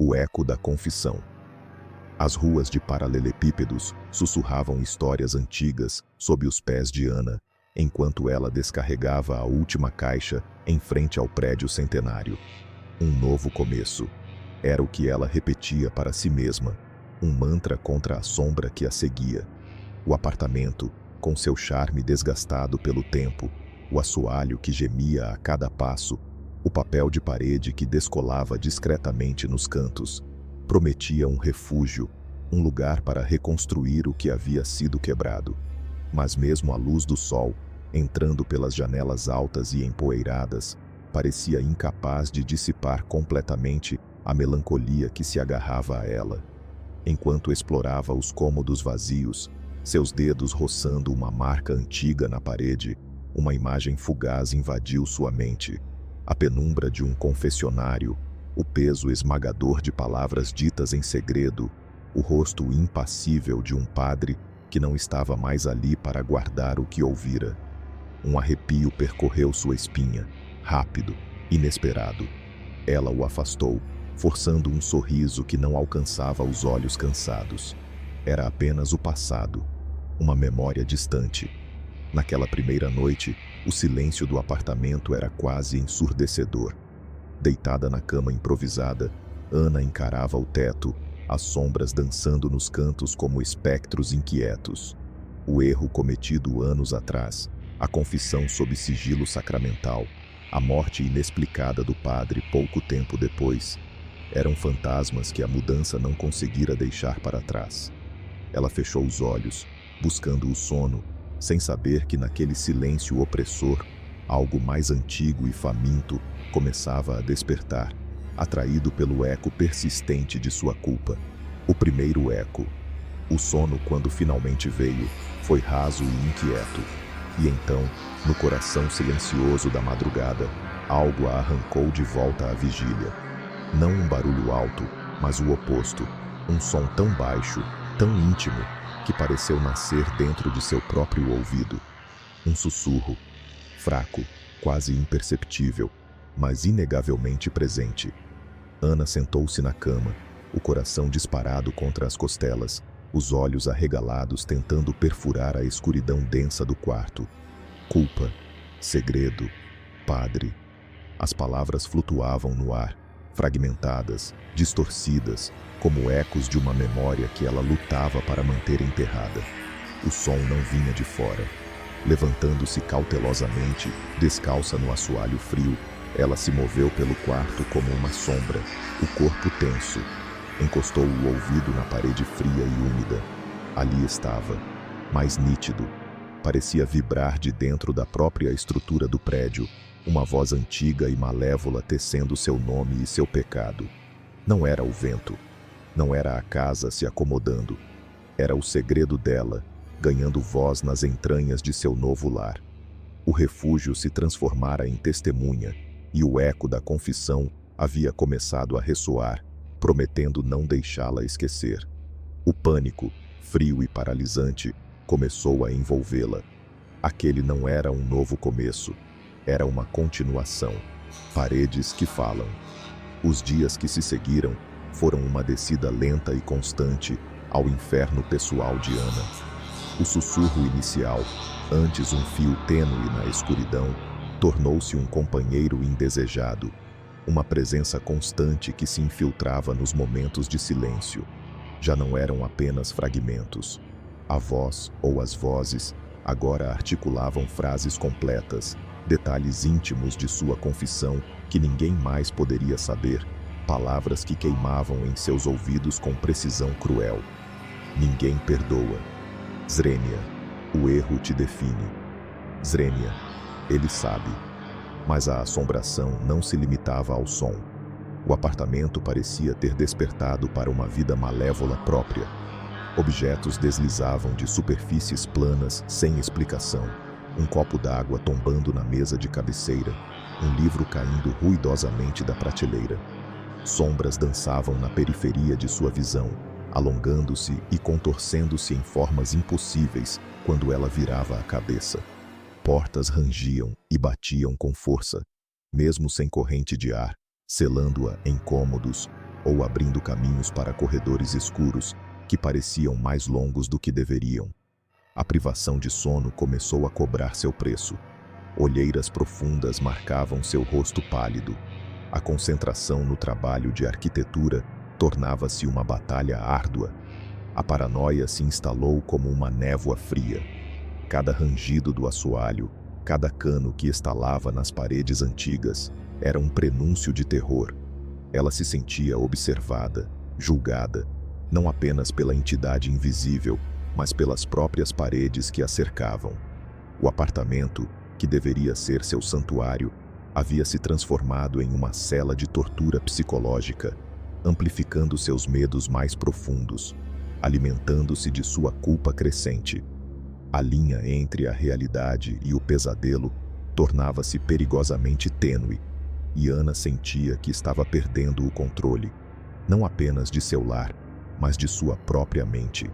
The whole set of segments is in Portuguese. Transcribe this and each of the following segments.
O eco da confissão. As ruas de paralelepípedos sussurravam histórias antigas sob os pés de Ana, enquanto ela descarregava a última caixa em frente ao prédio centenário. Um novo começo. Era o que ela repetia para si mesma, um mantra contra a sombra que a seguia. O apartamento, com seu charme desgastado pelo tempo, o assoalho que gemia a cada passo, o papel de parede que descolava discretamente nos cantos, prometia um refúgio, um lugar para reconstruir o que havia sido quebrado. Mas mesmo a luz do sol, entrando pelas janelas altas e empoeiradas, parecia incapaz de dissipar completamente a melancolia que se agarrava a ela. Enquanto explorava os cômodos vazios, seus dedos roçando uma marca antiga na parede, uma imagem fugaz invadiu sua mente. A penumbra de um confessionário, o peso esmagador de palavras ditas em segredo, o rosto impassível de um padre que não estava mais ali para guardar o que ouvira. Um arrepio percorreu sua espinha, rápido, inesperado. Ela o afastou, forçando um sorriso que não alcançava os olhos cansados. Era apenas o passado, uma memória distante. Naquela primeira noite, o silêncio do apartamento era quase ensurdecedor. Deitada na cama improvisada, Ana encarava o teto, as sombras dançando nos cantos como espectros inquietos. O erro cometido anos atrás, a confissão sob sigilo sacramental, a morte inexplicada do padre pouco tempo depois, eram fantasmas que a mudança não conseguira deixar para trás. Ela fechou os olhos, buscando o sono, sem saber que naquele silêncio opressor, algo mais antigo e faminto começava a despertar, atraído pelo eco persistente de sua culpa. O primeiro eco. O sono, quando finalmente veio, foi raso e inquieto. E então, no coração silencioso da madrugada, algo a arrancou de volta à vigília. Não um barulho alto, mas o oposto. Um som tão baixo, tão íntimo, que pareceu nascer dentro de seu próprio ouvido. Um sussurro, fraco, quase imperceptível, mas inegavelmente presente. Ana sentou-se na cama, o coração disparado contra as costelas, os olhos arregalados tentando perfurar a escuridão densa do quarto. Culpa, segredo, padre. As palavras flutuavam no ar, fragmentadas, distorcidas, como ecos de uma memória que ela lutava para manter enterrada. O som não vinha de fora. Levantando-se cautelosamente, descalça no assoalho frio, ela se moveu pelo quarto como uma sombra, o corpo tenso. Encostou o ouvido na parede fria e úmida. Ali estava, mais nítido. Parecia vibrar de dentro da própria estrutura do prédio, uma voz antiga e malévola tecendo seu nome e seu pecado. Não era o vento. Não era a casa se acomodando. Era o segredo dela, ganhando voz nas entranhas de seu novo lar. O refúgio se transformara em testemunha, e o eco da confissão havia começado a ressoar, prometendo não deixá-la esquecer. O pânico, frio e paralisante, começou a envolvê-la. Aquele não era um novo começo, era uma continuação. Paredes que falam. Os dias que se seguiram foram uma descida lenta e constante ao inferno pessoal de Ana. O sussurro inicial, antes um fio tênue na escuridão, tornou-se um companheiro indesejado, uma presença constante que se infiltrava nos momentos de silêncio. Já não eram apenas fragmentos. A voz ou as vozes agora articulavam frases completas, detalhes íntimos de sua confissão que ninguém mais poderia saber, palavras que queimavam em seus ouvidos com precisão cruel. Ninguém perdoa. Zrenia, o erro te define. Zrenia, ele sabe. Mas a assombração não se limitava ao som. O apartamento parecia ter despertado para uma vida malévola própria. Objetos deslizavam de superfícies planas sem explicação. Um copo d'água tombando na mesa de cabeceira. Um livro caindo ruidosamente da prateleira. Sombras dançavam na periferia de sua visão, alongando-se e contorcendo-se em formas impossíveis quando ela virava a cabeça. Portas rangiam e batiam com força, mesmo sem corrente de ar, selando-a em cômodos, ou abrindo caminhos para corredores escuros que pareciam mais longos do que deveriam. A privação de sono começou a cobrar seu preço. Olheiras profundas marcavam seu rosto pálido. A concentração no trabalho de arquitetura tornava-se uma batalha árdua. A paranoia se instalou como uma névoa fria. Cada rangido do assoalho, cada cano que estalava nas paredes antigas, era um prenúncio de terror. Ela se sentia observada, julgada, não apenas pela entidade invisível, mas pelas próprias paredes que a cercavam. O apartamento, que deveria ser seu santuário, havia se transformado em uma cela de tortura psicológica, amplificando seus medos mais profundos, alimentando-se de sua culpa crescente. A linha entre a realidade e o pesadelo tornava-se perigosamente tênue, e Ana sentia que estava perdendo o controle, não apenas de seu lar, mas de sua própria mente.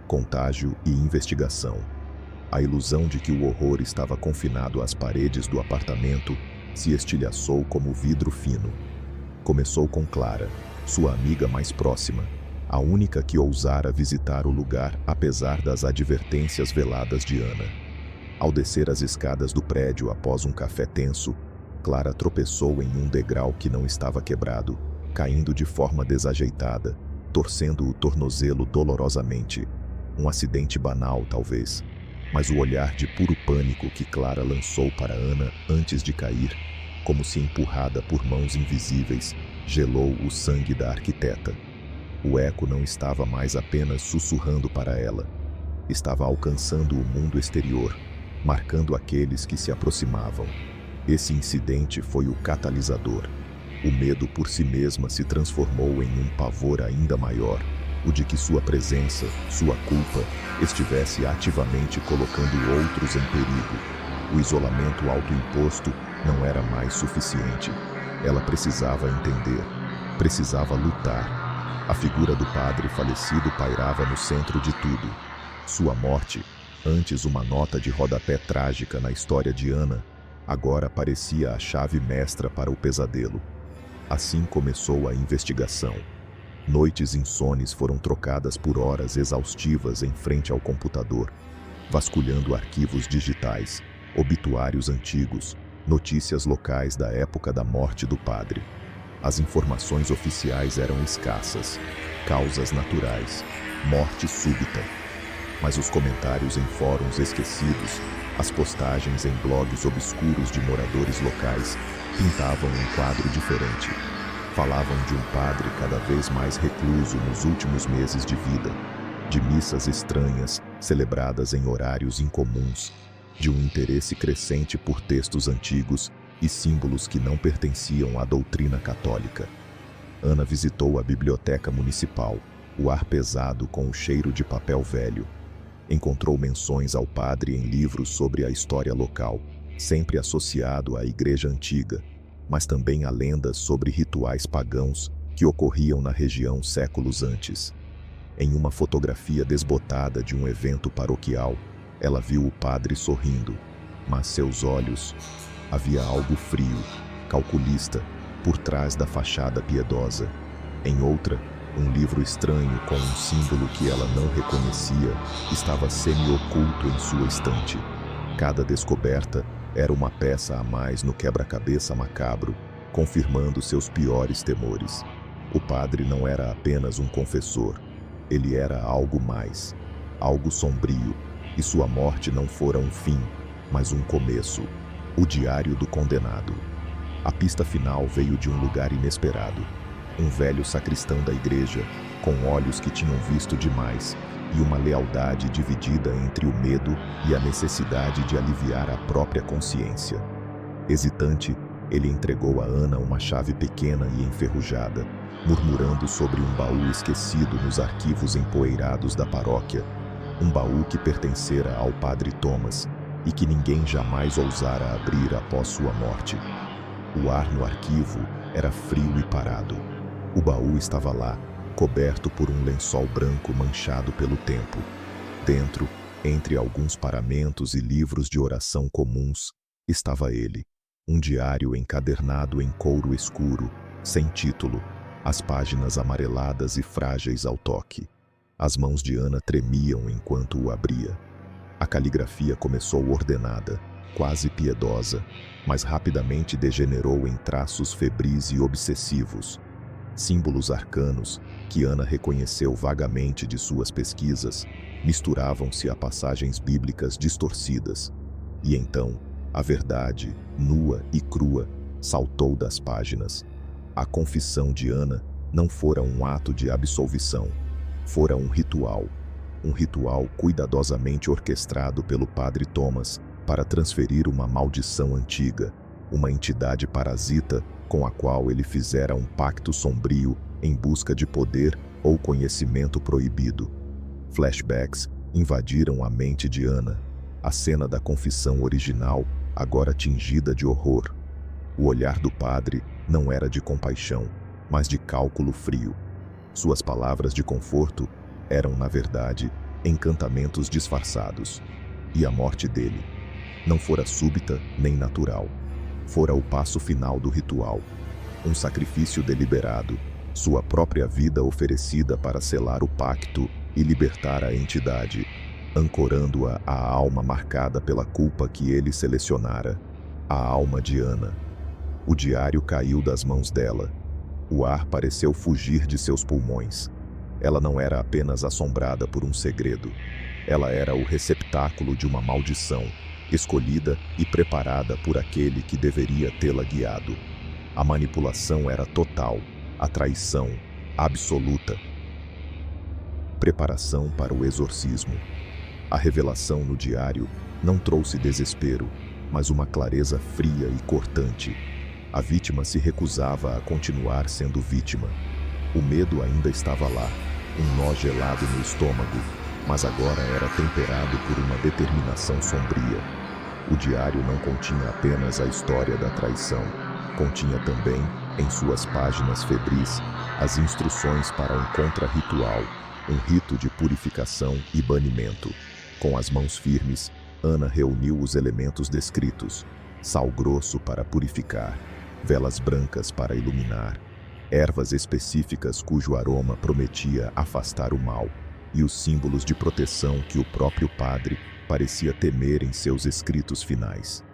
Contágio e investigação. A ilusão de que o horror estava confinado às paredes do apartamento se estilhaçou como vidro fino. Começou com Clara, sua amiga mais próxima, a única que ousara visitar o lugar apesar das advertências veladas de Ana. Ao descer as escadas do prédio após um café tenso, Clara tropeçou em um degrau que não estava quebrado, caindo de forma desajeitada, torcendo o tornozelo dolorosamente. Um acidente banal, talvez, mas o olhar de puro pânico que Clara lançou para Ana antes de cair, como se empurrada por mãos invisíveis, gelou o sangue da arquiteta. O eco não estava mais apenas sussurrando para ela. Estava alcançando o mundo exterior, marcando aqueles que se aproximavam. Esse incidente foi o catalisador. O medo por si mesma se transformou em um pavor ainda maior, o de que sua presença, sua culpa, estivesse ativamente colocando outros em perigo. O isolamento autoimposto não era mais suficiente. Ela precisava entender, precisava lutar. A figura do padre falecido pairava no centro de tudo. Sua morte, antes uma nota de rodapé trágica na história de Ana, agora parecia a chave mestra para o pesadelo. Assim começou a investigação. Noites insones foram trocadas por horas exaustivas em frente ao computador, vasculhando arquivos digitais, obituários antigos, notícias locais da época da morte do padre. As informações oficiais eram escassas, causas naturais, morte súbita. Mas os comentários em fóruns esquecidos, as postagens em blogs obscuros de moradores locais, pintavam um quadro diferente. Falavam de um padre cada vez mais recluso nos últimos meses de vida, de missas estranhas, celebradas em horários incomuns, de um interesse crescente por textos antigos e símbolos que não pertenciam à doutrina católica. Ana visitou a biblioteca municipal, o ar pesado com o cheiro de papel velho. Encontrou menções ao padre em livros sobre a história local, sempre associado à igreja antiga, mas também a lendas sobre rituais pagãos que ocorriam na região séculos antes. Em uma fotografia desbotada de um evento paroquial, ela viu o padre sorrindo, mas seus olhos... Havia algo frio, calculista, por trás da fachada piedosa. Em outra, um livro estranho com um símbolo que ela não reconhecia estava semi-oculto em sua estante. Cada descoberta era uma peça a mais no quebra-cabeça macabro, confirmando seus piores temores. O padre não era apenas um confessor, ele era algo mais, algo sombrio, e sua morte não fora um fim, mas um começo. O diário do condenado. A pista final veio de um lugar inesperado. Um velho sacristão da igreja, com olhos que tinham visto demais, e uma lealdade dividida entre o medo e a necessidade de aliviar a própria consciência. Hesitante, ele entregou a Ana uma chave pequena e enferrujada, murmurando sobre um baú esquecido nos arquivos empoeirados da paróquia, um baú que pertencera ao padre Thomas, e que ninguém jamais ousara abrir após sua morte. O ar no arquivo era frio e parado. O baú estava lá, coberto por um lençol branco manchado pelo tempo. Dentro, entre alguns paramentos e livros de oração comuns, estava ele, um diário encadernado em couro escuro, sem título, as páginas amareladas e frágeis ao toque. As mãos de Ana tremiam enquanto o abria. A caligrafia começou ordenada, quase piedosa, mas rapidamente degenerou em traços febris e obsessivos. Símbolos arcanos, que Ana reconheceu vagamente de suas pesquisas, misturavam-se a passagens bíblicas distorcidas. E então, a verdade, nua e crua, saltou das páginas. A confissão de Ana não fora um ato de absolvição, fora um ritual cuidadosamente orquestrado pelo padre Thomas para transferir uma maldição antiga, uma entidade parasita com a qual ele fizera um pacto sombrio em busca de poder ou conhecimento proibido. Flashbacks invadiram a mente de Ana, a cena da confissão original agora tingida de horror. O olhar do padre não era de compaixão, mas de cálculo frio. Suas palavras de conforto eram, na verdade, encantamentos disfarçados. E a morte dele não fora súbita nem natural. Fora o passo final do ritual. Um sacrifício deliberado, sua própria vida oferecida para selar o pacto e libertar a entidade, ancorando-a à alma marcada pela culpa que ele selecionara, a alma de Ana. O diário caiu das mãos dela. O ar pareceu fugir de seus pulmões. Ela não era apenas assombrada por um segredo. Ela era o receptáculo de uma maldição, escolhida e preparada por aquele que deveria tê-la guiado. A manipulação era total, a traição absoluta. Preparação para o exorcismo. A revelação no diário não trouxe desespero, mas uma clareza fria e cortante. A vítima se recusava a continuar sendo vítima. O medo ainda estava lá, um nó gelado no estômago, mas agora era temperado por uma determinação sombria. O diário não continha apenas a história da traição, continha também, em suas páginas febris, as instruções para um contra-ritual, um rito de purificação e banimento. Com as mãos firmes, Ana reuniu os elementos descritos: sal grosso para purificar, velas brancas para iluminar, ervas específicas cujo aroma prometia afastar o mal, e os símbolos de proteção que o próprio padre parecia temer em seus escritos finais.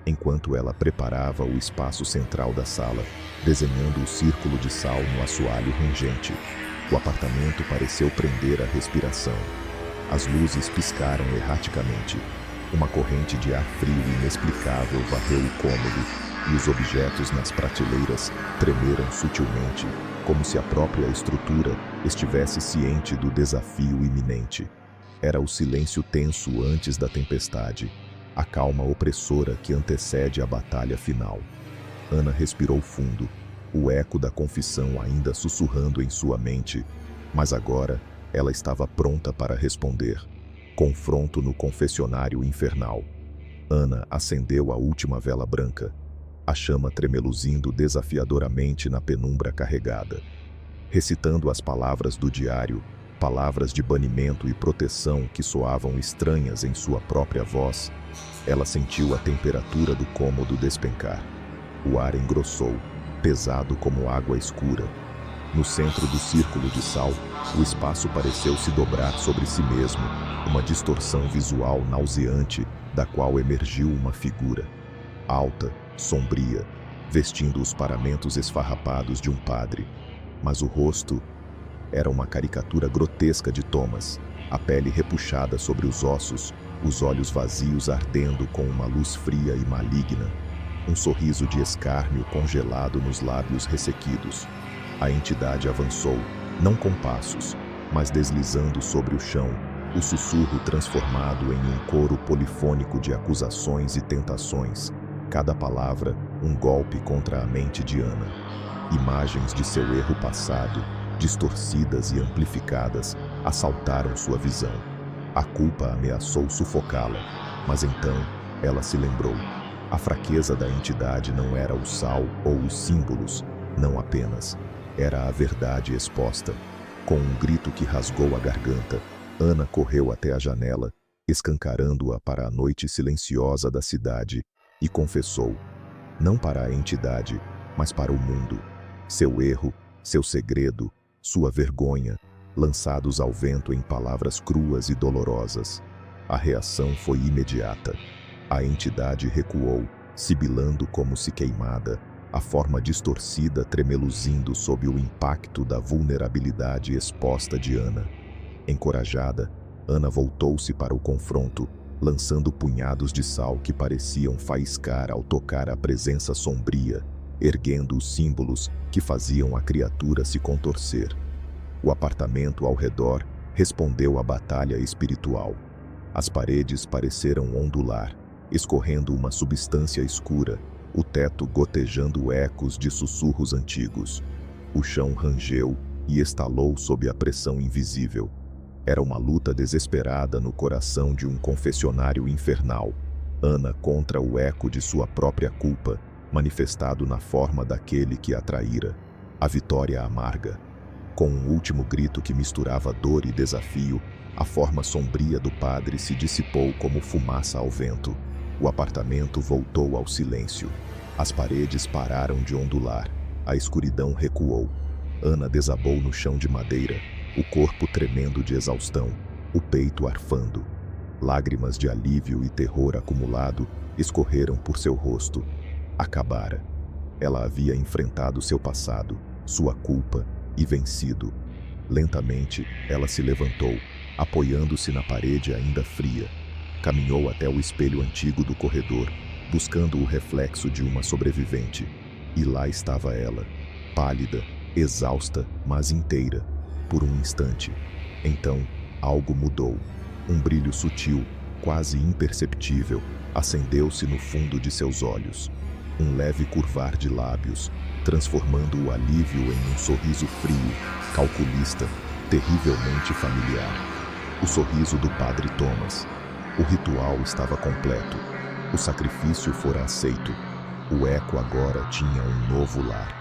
Enquanto ela preparava o espaço central da sala, desenhando o círculo de sal no assoalho rangente, o apartamento pareceu prender a respiração. As luzes piscaram erraticamente. Uma corrente de ar frio inexplicável varreu o cômodo, e os objetos nas prateleiras tremeram sutilmente, como se a própria estrutura estivesse ciente do desafio iminente. Era o silêncio tenso antes da tempestade, a calma opressora que antecede a batalha final. Ana respirou fundo, o eco da confissão ainda sussurrando em sua mente, mas agora ela estava pronta para responder. Confronto no confessionário infernal. Ana acendeu a última vela branca, a chama tremeluzindo desafiadoramente na penumbra carregada. Recitando as palavras do diário, palavras de banimento e proteção que soavam estranhas em sua própria voz, ela sentiu a temperatura do cômodo despencar. O ar engrossou, pesado como água escura. No centro do círculo de sal, o espaço pareceu se dobrar sobre si mesmo, uma distorção visual nauseante da qual emergiu uma figura. Alta, sombria, vestindo os paramentos esfarrapados de um padre. Mas o rosto era uma caricatura grotesca de Thomas, a pele repuxada sobre os ossos, os olhos vazios ardendo com uma luz fria e maligna, um sorriso de escárnio congelado nos lábios ressequidos. A entidade avançou, não com passos, mas deslizando sobre o chão, o sussurro transformado em um coro polifônico de acusações e tentações, cada palavra um golpe contra a mente de Ana. Imagens de seu erro passado, distorcidas e amplificadas, assaltaram sua visão. A culpa ameaçou sufocá-la, mas então ela se lembrou. A fraqueza da entidade não era o sal ou os símbolos, não apenas. Era a verdade exposta. Com um grito que rasgou a garganta, Ana correu até a janela, escancarando-a para a noite silenciosa da cidade, e confessou, não para a entidade, mas para o mundo, seu erro seu segredo, sua vergonha, lançados ao vento em palavras cruas e dolorosas. A reação foi imediata. A entidade recuou, sibilando como se queimada, a forma distorcida tremeluzindo sob o impacto da vulnerabilidade exposta de Ana. Encorajada, Ana voltou-se para o confronto, lançando punhados de sal que pareciam faiscar ao tocar a presença sombria, erguendo os símbolos que faziam a criatura se contorcer. O apartamento ao redor respondeu à batalha espiritual. As paredes pareceram ondular, escorrendo uma substância escura, o teto gotejando ecos de sussurros antigos. O chão rangeu e estalou sob a pressão invisível. Era uma luta desesperada no coração de um confessionário infernal. Ana contra o eco de sua própria culpa, manifestado na forma daquele que a traíra. A vitória amarga. Com um último grito que misturava dor e desafio, a forma sombria do padre se dissipou como fumaça ao vento. O apartamento voltou ao silêncio. As paredes pararam de ondular. A escuridão recuou. Ana desabou no chão de madeira, o corpo tremendo de exaustão, o peito arfando. Lágrimas de alívio e terror acumulado escorreram por seu rosto. Acabara. Ela havia enfrentado seu passado, sua culpa, e vencido. Lentamente, ela se levantou, apoiando-se na parede ainda fria. Caminhou até o espelho antigo do corredor, buscando o reflexo de uma sobrevivente. E lá estava ela, pálida, exausta, mas inteira. Por um instante. Então, algo mudou. Um brilho sutil, quase imperceptível, acendeu-se no fundo de seus olhos. Um leve curvar de lábios, transformando o alívio em um sorriso frio, calculista, terrivelmente familiar. O sorriso do Padre Thomas. O ritual estava completo. O sacrifício fora aceito. O eco agora tinha um novo lar.